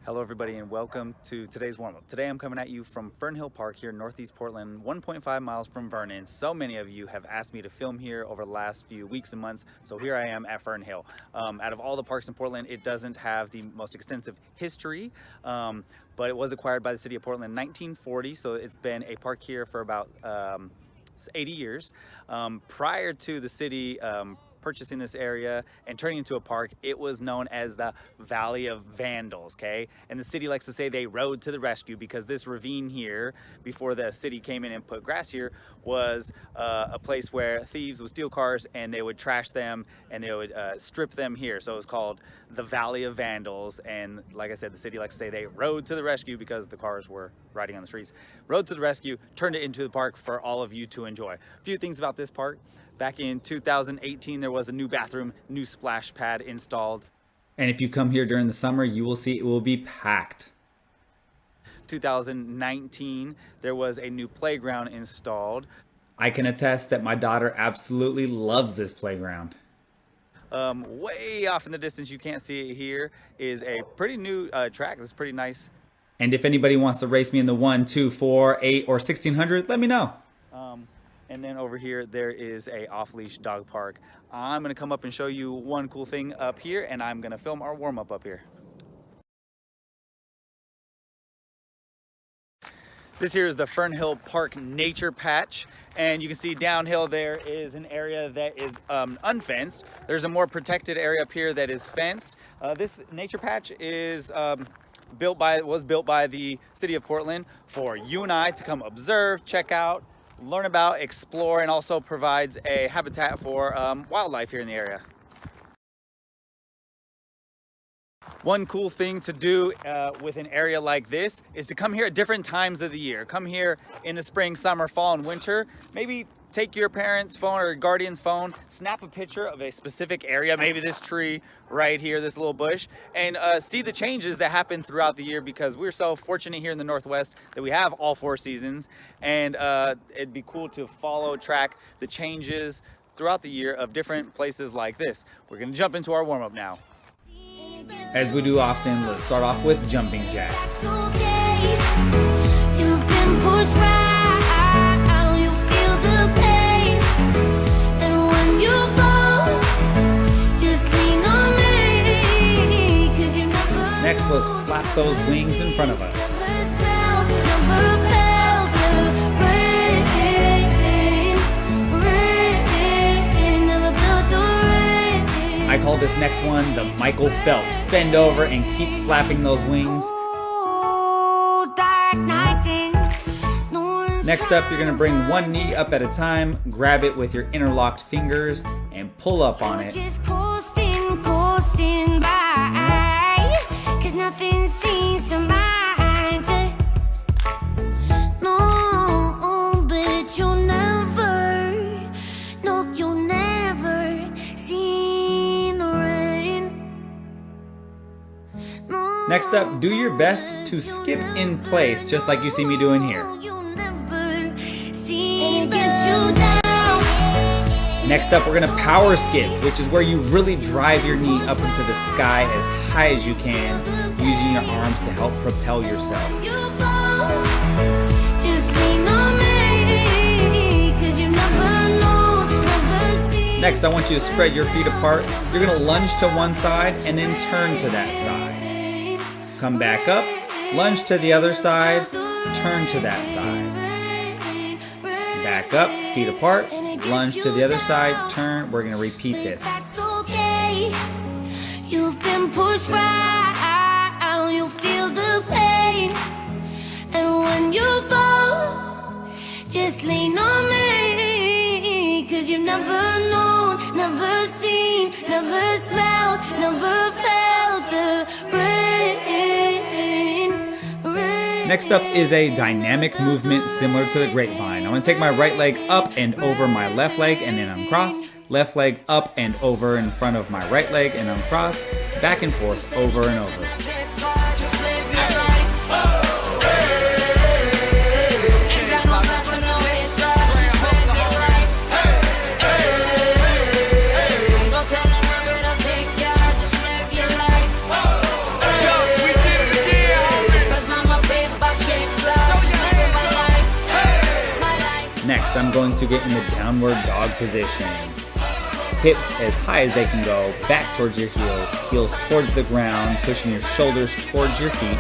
Hello everybody and welcome to today's warm-up. Today I'm coming at you from Fernhill Park here in northeast Portland, 1.5 miles from Vernon. So many of you have asked me to film here over the last few weeks and months, so here I am at Fernhill. Out of all the parks in Portland, it doesn't have the most extensive history, but it was acquired by the city of Portland in 1940, so it's been a park here for about 80 years. Prior to the city purchasing this area and turning into a park, it was known as the Valley of Vandals, okay? And the city likes to say they rode to the rescue because this ravine here, before the city came in and put grass here, was a place where thieves would steal cars and they would trash them and they would strip them here. So it was called the Valley of Vandals. And like I said, the city likes to say they rode to the rescue because the cars were riding on the streets. Rode to the rescue, turned it into the park for all of you to enjoy. A few things about this park. Back in 2018, there was a new bathroom, new splash pad installed. And if you come here during the summer, you will see it will be packed. 2019, there was a new playground installed. I can attest that my daughter absolutely loves this playground. Way off in the distance, you can't see it here, is a pretty new track. It's pretty nice. And if anybody wants to race me in the 1, 2, 4, 8, or 1600, let me know. And then over here, there is a off-leash dog park. I'm gonna come up and show you one cool thing up here, and I'm gonna film our warm-up up here. This here is the Fernhill Park Nature Patch, and you can see downhill there is an area that is unfenced. There's a more protected area up here that is fenced. This nature patch is was built by the city of Portland for you and I to come observe, check out, learn about, explore, and also provides a habitat for wildlife here in the area. One cool thing to do with an area like this is to come here at different times of the year. Come here in the spring, summer, fall, and winter. Maybe take your parents' phone or guardian's phone, snap a picture of a specific area, maybe this tree right here, this little bush, and see the changes that happen throughout the year, because we're so fortunate here in the Northwest that we have all 4 seasons, and it'd be cool to track the changes throughout the year of different places like this. We're gonna jump into our warm-up now. As we do often, let's start off with jumping jacks. Next, let's flap those wings in front of us. I call this next one the Michael Phelps. Bend over and keep flapping those wings. Next up, you're gonna bring one knee up at a time, grab it with your interlocked fingers, and pull up on it. Nothing seems to mind you. No, but you'll never, no, you'll never see the rain. No, Next up, do your best to skip in place, just like you see me doing here. Next up, we're gonna power skip, which is where you really drive your knee up into the sky as high as you can, using your arms to help propel yourself. Next, I want you to spread your feet apart. You're gonna lunge to one side and then turn to that side. Come back up, lunge to the other side, turn to that side. Back up, feet apart, lunge to the other side, turn. We're gonna repeat this. You've been pushed right, you feel the pain, and when you fall, just lean on me, 'cause you've never known, never seen, never smelled, never felt the rain. Next up is a dynamic movement similar to the grapevine. I'm gonna take my right leg up and over my left leg and then uncross. Left leg up and over in front of my right leg and uncross. Back and forth, over and over. Next, I'm going to get in the downward dog position. Hips as high as they can go, back towards your heels, heels towards the ground, pushing your shoulders towards your feet.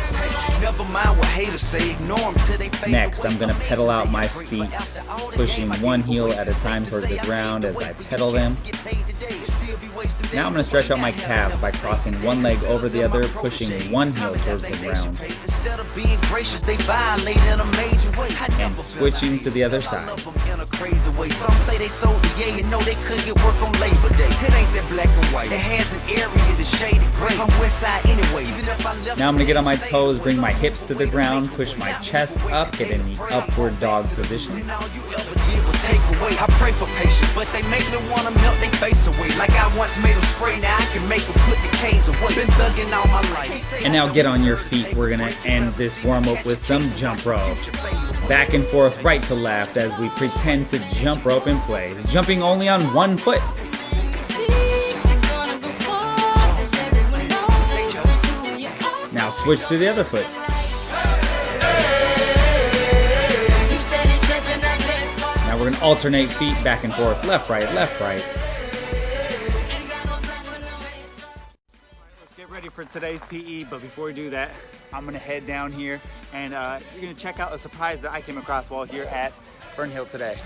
Next, I'm going to pedal out my feet, pushing one heel at a time towards the ground as I pedal them. Now I'm going to stretch out my calves by crossing one leg over the other, pushing one heel towards the ground. And switching to the other side. Now I'm going to get on my toes, bring my hips to the ground, push my chest up, get in the upward dog position. I pray for patience, but they make me wanna melt their face away. Like I once made them spray, now I can make them put the K's away. Been thugging all my life. And now get on your feet. We're gonna end this warm-up with some jump rope. Back and forth, right to left as we pretend to jump rope in place, jumping only on one foot. Now switch to the other foot. Now we're gonna alternate feet back and forth, left, right, left, right. Let's get ready for today's PE, but before we do that, I'm gonna head down here and you're gonna check out a surprise that I came across while here at Fernhill today.